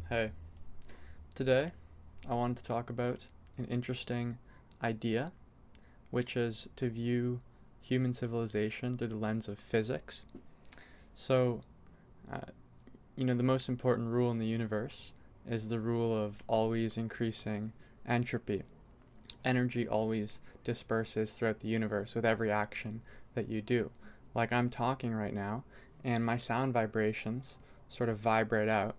Hey, today I wanted to talk about an interesting idea, which is to view human civilization through the lens of physics. So, uh, the most important rule in the universe is the rule of always increasing entropy. Energy always disperses throughout the universe with every action that you do. Like I'm talking right now, and my sound vibrations sort of vibrate out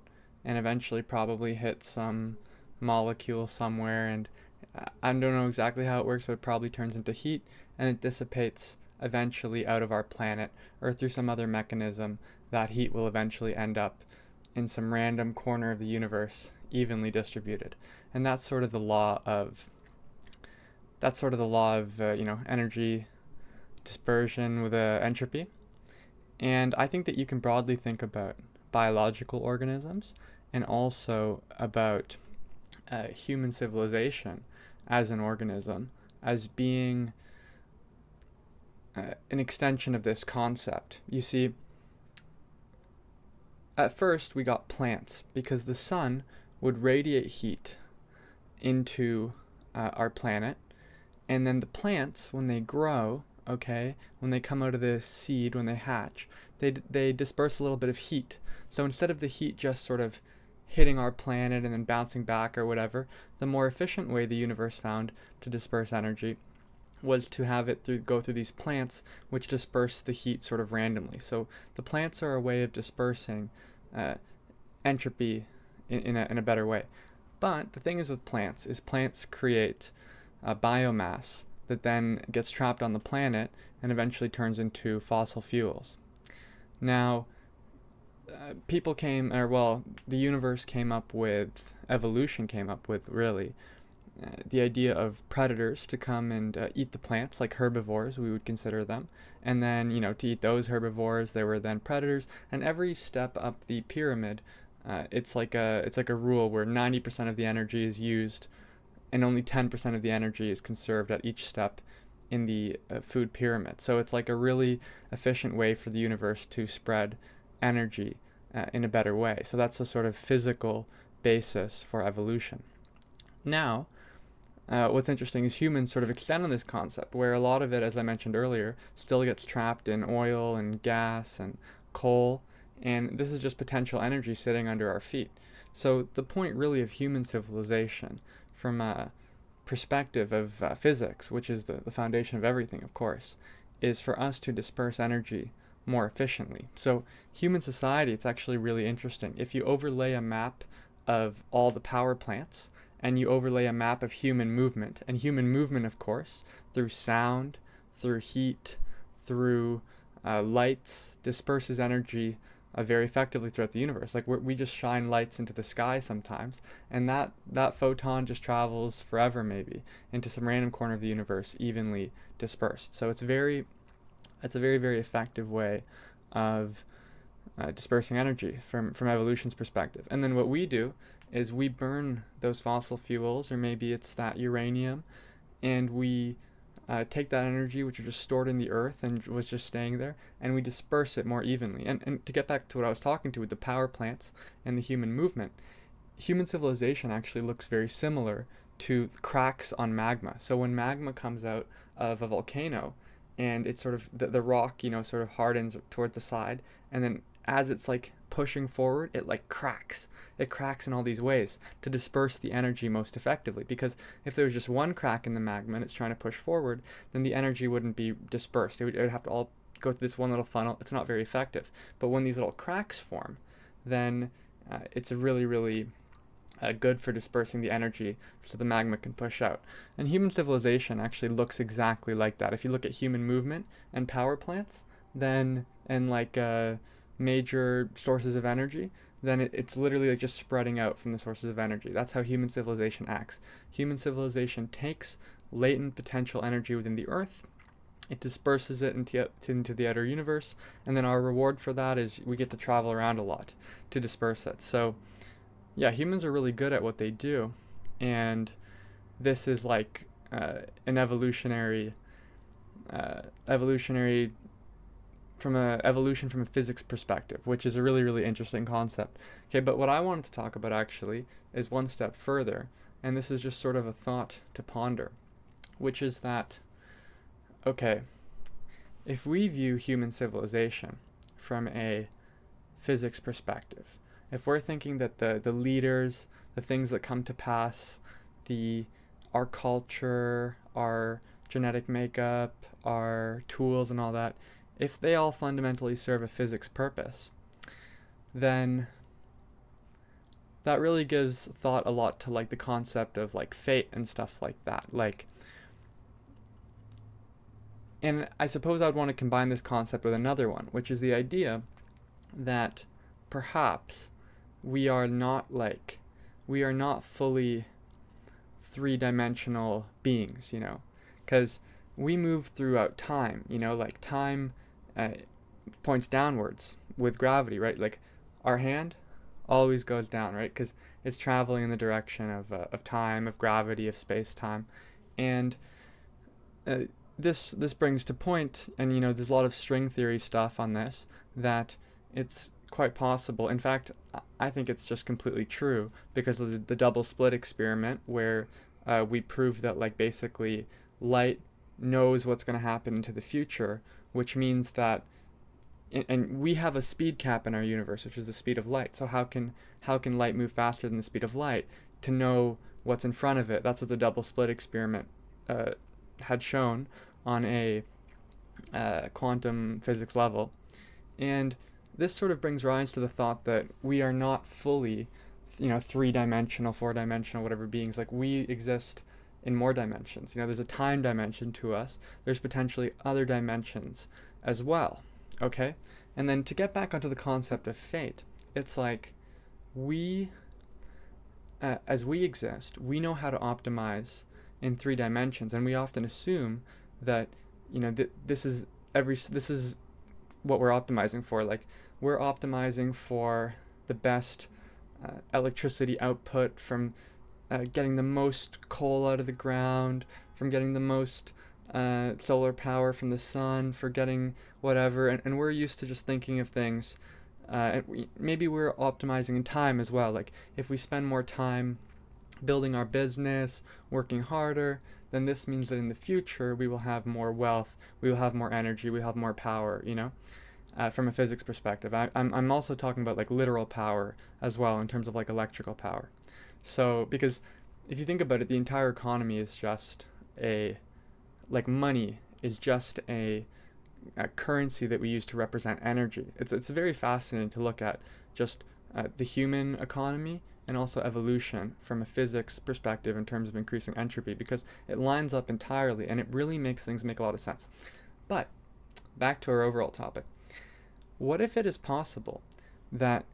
and eventually probably hit some molecule somewhere. And I don't know exactly how it works, but it probably turns into heat and it dissipates eventually out of our planet, or through some other mechanism. That heat will eventually end up in some random corner of the universe, evenly distributed. And that's sort of the law of energy dispersion with entropy. And I think that you can broadly think about biological organisms and also about human civilization as an organism as being an extension of this concept. You see, at first we got plants because the sun would radiate heat into our planet, and then the plants, when they grow, okay, when they come out of the seed, when they hatch, they disperse a little bit of heat. So instead of the heat just sort of hitting our planet and then bouncing back or whatever, the more efficient way the universe found to disperse energy was to have it go through these plants, which disperse the heat sort of randomly. So the plants are a way of dispersing uh, entropy in a better way. But the thing is with plants is plants create biomass that then gets trapped on the planet and eventually turns into fossil fuels. Now, the universe came up with, evolution came up with really the idea of predators to come and eat the plants, like herbivores, we would consider them. And then, to eat those herbivores, there were then predators. And every step up the pyramid, it's like a rule where 90% of the energy is used and only 10% of the energy is conserved at each step in the food pyramid. So it's like a really efficient way for the universe to spread energy in a better way. So that's the sort of physical basis for evolution. Now, what's interesting is humans sort of extend on this concept, where a lot of it, as I mentioned earlier, still gets trapped in oil and gas and coal, and this is just potential energy sitting under our feet. So the point really of human civilization, from a perspective of physics, which is the foundation of everything, of course, is for us to disperse energy more efficiently. So human society, it's actually really interesting. If you overlay a map of all the power plants and you overlay a map of human movement, and human movement, of course, through sound, through heat, through lights, disperses energy very effectively throughout the universe. Like we just shine lights into the sky sometimes, and that photon just travels forever, maybe into some random corner of the universe, evenly dispersed. So it's a very very effective way of dispersing energy from evolution's perspective. And then what we do is we burn those fossil fuels, or maybe it's that uranium, and we take that energy, which is just stored in the earth and was just staying there, and we disperse it more evenly. And to get back to what I was talking to with the power plants and the human movement, human civilization actually looks very similar to cracks on magma. So when magma comes out of a volcano, and it's sort of the rock, sort of hardens toward the side, and then as it's like pushing forward, it like cracks. It cracks in all these ways to disperse the energy most effectively. Because if there was just one crack in the magma and it's trying to push forward, then the energy wouldn't be dispersed. It would have to all go through this one little funnel. It's not very effective. But when these little cracks form, then it's a really, really good for dispersing the energy so the magma can push out. And human civilization actually looks exactly like that. If you look at human movement and power plants, then and like major sources of energy, then it's literally like just spreading out from the sources of energy. That's how human civilization acts. Human civilization takes latent potential energy within the earth, it disperses it into the outer universe, and then our reward for that is we get to travel around a lot to disperse it. So yeah, humans are really good at what they do, and this is like an evolutionary from a evolution from a physics perspective, which is a really, really interesting concept. Okay, but what I wanted to talk about actually is one step further, and this is just sort of a thought to ponder, which is that, okay, if we view human civilization from a physics perspective, if we're thinking that the leaders, the things that come to pass, our culture, our genetic makeup, our tools and all that, if they all fundamentally serve a physics purpose, then that really gives thought a lot to like the concept of like fate and stuff like that. Like, and I suppose I would want to combine this concept with another one, which is the idea that perhaps we are not fully three-dimensional beings, because we move throughout time, like time points downwards with gravity, right? Like our hand always goes down, right? Because it's traveling in the direction of time, of gravity, of space-time, and this brings to point, and there's a lot of string theory stuff on this, that it's quite possible. In fact, I think it's just completely true because of the double slit experiment where we prove that like basically light knows what's going to happen into the future, which means that and we have a speed cap in our universe, which is the speed of light. So how can light move faster than the speed of light to know what's in front of it? That's what the double slit experiment had shown on a quantum physics level. And this sort of brings rise to the thought that we are not fully, three-dimensional, four-dimensional, whatever beings. Like we exist in more dimensions. There's a time dimension to us. There's potentially other dimensions as well. Okay? And then to get back onto the concept of fate, it's like as we exist, we know how to optimize in three dimensions, and we often assume that, this is what we're optimizing for. Like we're optimizing for the best electricity output from getting the most coal out of the ground, from getting the most solar power from the sun, for getting whatever, and we're used to just thinking of things. Maybe we're optimizing in time as well. Like if we spend more time building our business, working harder, then this means that in the future we will have more wealth, we will have more energy, we will have more power, from a physics perspective. I'm also talking about like literal power as well in terms of like electrical power. So, because if you think about it, the entire economy is just money is just a currency that we use to represent energy. It's very fascinating to look at just the human economy and also evolution from a physics perspective in terms of increasing entropy, because it lines up entirely and it really makes things make a lot of sense. But back to our overall topic. What if it is possible that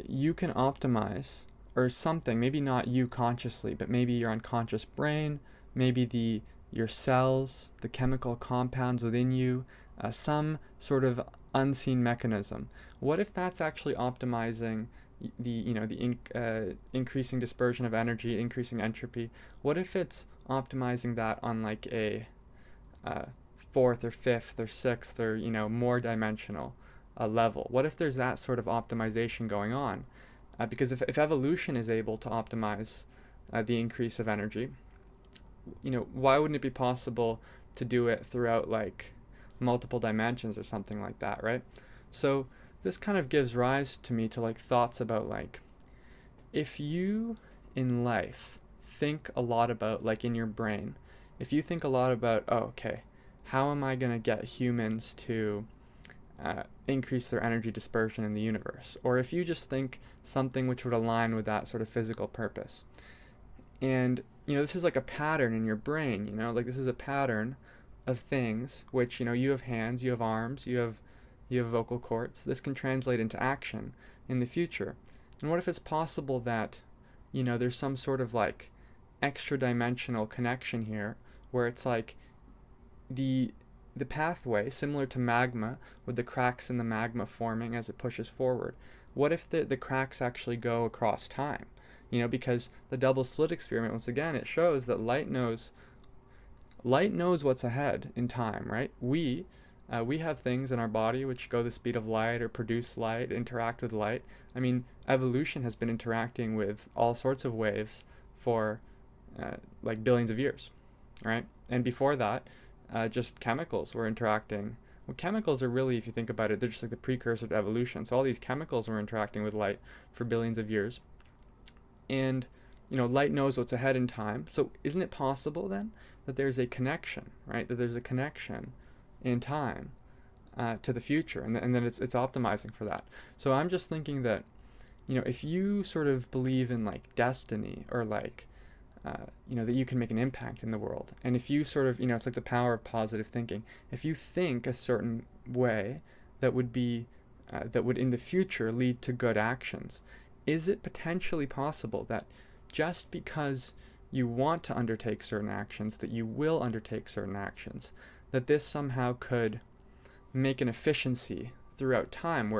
you can optimize or something, maybe not you consciously, but maybe your unconscious brain, maybe your cells, the chemical compounds within you, some sort of unseen mechanism. What if that's actually optimizing the increasing dispersion of energy, increasing entropy? What if it's optimizing that on like a fourth or fifth or sixth or more dimensional level? What if there's that sort of optimization going on? Because if evolution is able to optimize the increase of energy, why wouldn't it be possible to do it throughout like multiple dimensions or something like that, right? So this kind of gives rise to me to like thoughts about like, if you in life think a lot about, like in your brain, if you think a lot about, oh, okay, how am I going to get humans to increase their energy dispersion in the universe? Or if you just think something which would align with that sort of physical purpose. And, this is like a pattern in your brain, like this is a pattern of things which, you have hands, you have arms, you have vocal cords. This can translate into action in the future. And what if it's possible that, there's some sort of like extra dimensional connection here where it's like the pathway, similar to magma, with the cracks in the magma forming as it pushes forward. What if the cracks actually go across time? Because the double slit experiment, once again, it shows that light knows what's ahead in time, right? We, We have things in our body which go the speed of light or produce light, interact with light. I mean, evolution has been interacting with all sorts of waves for like billions of years, right? And before that, just chemicals were interacting. Well, chemicals are really, if you think about it, they're just like the precursor to evolution. So all these chemicals were interacting with light for billions of years. And, light knows what's ahead in time. So isn't it possible then that there's a connection, right? That there's a connection in time to the future, and then it's optimizing for that. So I'm just thinking that, if you sort of believe in like destiny or like that you can make an impact in the world. And if you sort of, it's like the power of positive thinking. If you think a certain way that would be, that would in the future lead to good actions, is it potentially possible that just because you want to undertake certain actions, that you will undertake certain actions, that this somehow could make an efficiency throughout time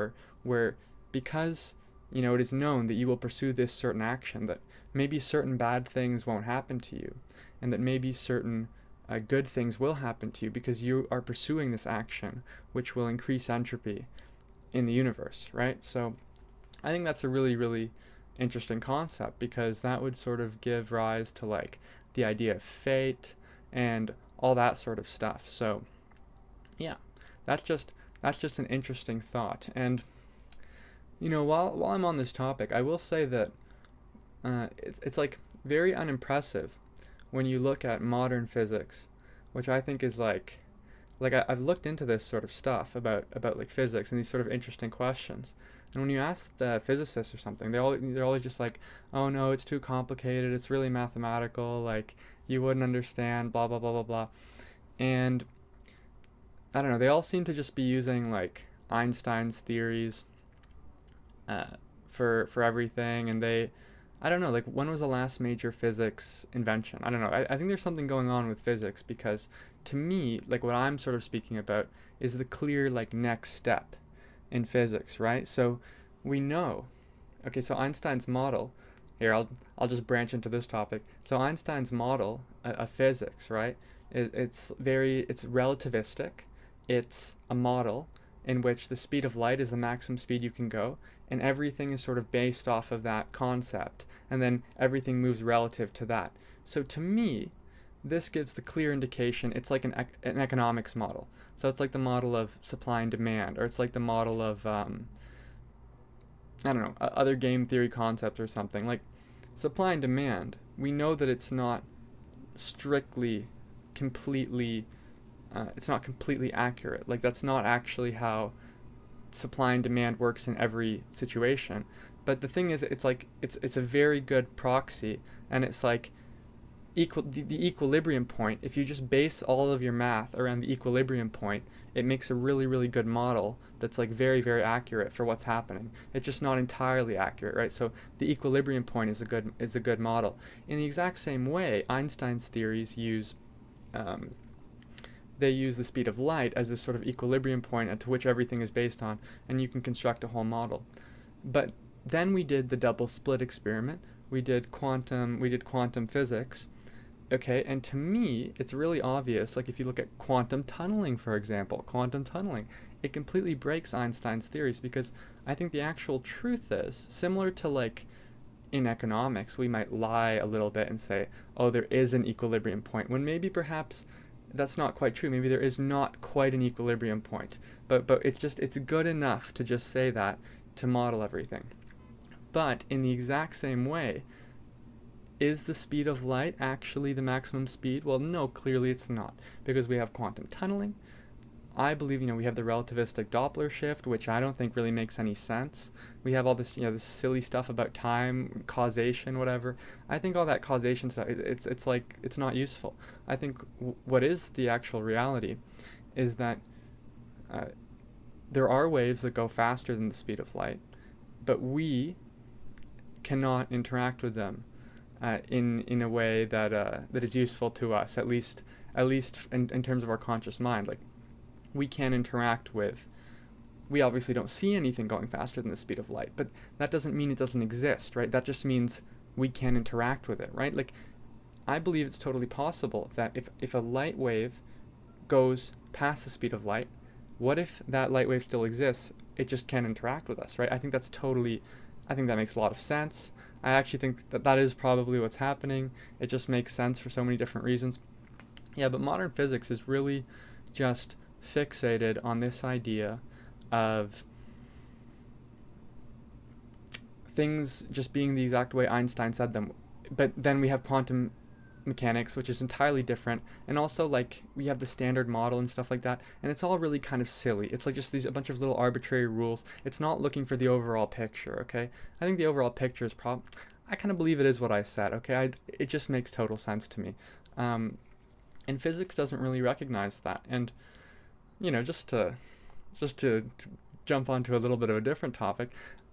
where because it is known that you will pursue this certain action, that maybe certain bad things won't happen to you, and that maybe certain good things will happen to you because you are pursuing this action, which will increase entropy in the universe, right? So I think that's a really, really interesting concept, because that would sort of give rise to like the idea of fate and all that sort of stuff. So yeah, that's just an interesting thought. And while I'm on this topic, I will say that it's like very unimpressive when you look at modern physics, which I think is I've looked into this sort of stuff about like physics and these sort of interesting questions. And when you ask the physicists or something, they're always just like, oh no, it's too complicated. It's really mathematical. Like you wouldn't understand. Blah blah blah blah blah. And I don't know. They all seem to just be using like Einstein's theories for everything, and I don't know, like when was the last major physics invention? I don't know. I think there's something going on with physics, because to me, like what I'm sort of speaking about is the clear like next step in physics, right? So we know, okay, so Einstein's model, here I'll just branch into this topic. So Einstein's model of physics, right? It's relativistic. It's a model in which the speed of light is the maximum speed you can go, and everything is sort of based off of that concept, and then everything moves relative to that. So to me, this gives the clear indication it's like an economics model. So it's like the model of supply and demand, or it's like the model of I don't know, other game theory concepts or something. Like supply and demand, we know that it's not strictly completely it's not completely accurate. Like that's not actually how supply and demand works in every situation. But the thing is, it's like it's a very good proxy, and it's like the equilibrium point. If you just base all of your math around the equilibrium point, it makes a really, really good model that's like very, very accurate for what's happening. It's just not entirely accurate, right? So the equilibrium point is a good model. In the exact same way, Einstein's theories use they use the speed of light as this sort of equilibrium point to which everything is based on, and you can construct a whole model. But then we did the double slit experiment. We did quantum physics. Okay, and to me, it's really obvious. Like if you look at quantum tunneling, for example, quantum tunneling, it completely breaks Einstein's theories, because I think the actual truth is similar to like in economics, we might lie a little bit and say, oh, there is an equilibrium point, when maybe perhaps that's not quite true. Maybe there is not quite an equilibrium point, but it's good enough to just say that to model everything. But in the exact same way, is the speed of light actually the maximum speed? Well, no, clearly it's not, because we have quantum tunneling. I believe, we have the relativistic Doppler shift, which I don't think really makes any sense. We have all this, this silly stuff about time, causation, whatever. I think all that causation stuff, it's like, it's not useful. I think what is the actual reality is that there are waves that go faster than the speed of light, but we cannot interact with them in a way that is useful to us, at least in terms of our conscious mind. Like, we can interact with, we obviously don't see anything going faster than the speed of light, but that doesn't mean it doesn't exist, right? That just means we can interact with it, right? Like, I believe it's totally possible that if a light wave goes past the speed of light, What if that light wave still exists? It just can't interact with us, right? I think that makes a lot of sense. I actually think that that is probably what's happening. It just makes sense for so many different reasons. Yeah, but modern physics is really just fixated on this idea of things just being the exact way Einstein said them. But then we have quantum mechanics, which is entirely different, and also like we have the standard model and stuff like that, and it's all really kind of silly. It's like just these a bunch of little arbitrary rules. It's not looking for the overall picture. Okay, I think the overall picture is I kind of believe it is what I said. Okay, it just makes total sense to me, and physics doesn't really recognize that. And just to jump onto a little bit of a different topic,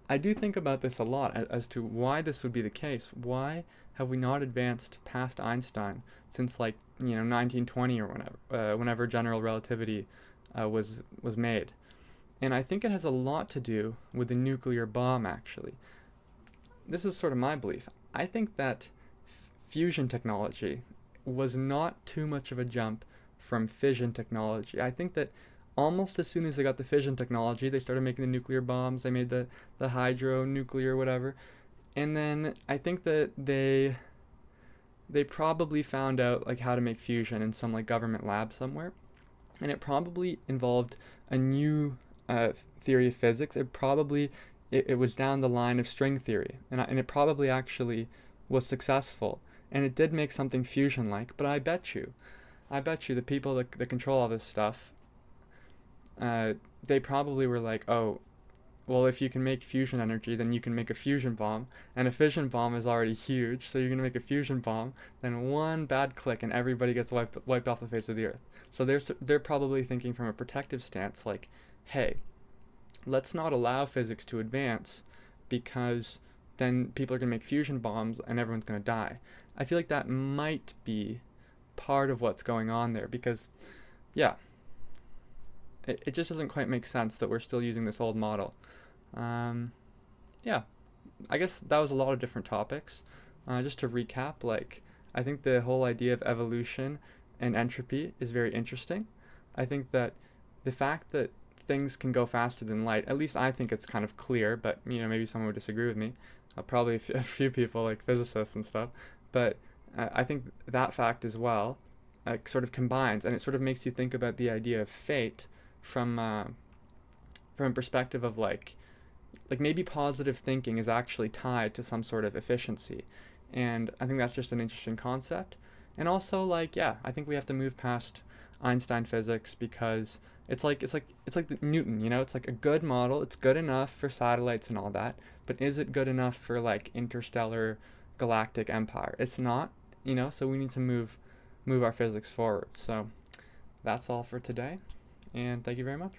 I do think about this a lot as to why this would be the case. Why have we not advanced past Einstein since 1920 or whenever general relativity was made? And I think it has a lot to do with the nuclear bomb. Actually, this is sort of my belief. I think that fusion technology was not too much of a jump from fission technology. I think that almost as soon as they got the fission technology, they started making the nuclear bombs. They made the hydro nuclear whatever, and then I think that they probably found out like how to make fusion in some like government lab somewhere, and it probably involved a new theory of physics. It was down the line of string theory, and it probably actually was successful, and it did make something fusion like. But I bet you the people that control all this stuff, they probably were like, oh, well, if you can make fusion energy, then you can make a fusion bomb, and a fission bomb is already huge, so you're gonna make a fusion bomb, then one bad click and everybody gets wiped off the face of the earth. So they're probably thinking from a protective stance, like, hey, let's not allow physics to advance because then people are gonna make fusion bombs and everyone's gonna die. I feel like that might be part of what's going on there because, yeah, it just doesn't quite make sense that we're still using this old model. Um, yeah, I guess that was a lot of different topics. Just to recap, like, I think the whole idea of evolution and entropy is very interesting. I think that the fact that things can go faster than light, at least I think it's kind of clear, but maybe someone would disagree with me. Probably a few people, like physicists and stuff. But I think that fact as well sort of combines, and it sort of makes you think about the idea of fate from from a perspective of like maybe positive thinking is actually tied to some sort of efficiency, and I think that's just an interesting concept. And also, like, yeah, I think we have to move past Einstein physics because it's like the Newton, it's like a good model. It's good enough for satellites and all that, but is it good enough for like interstellar galactic empire? It's not, so we need to move our physics forward. So that's all for today, and thank you very much.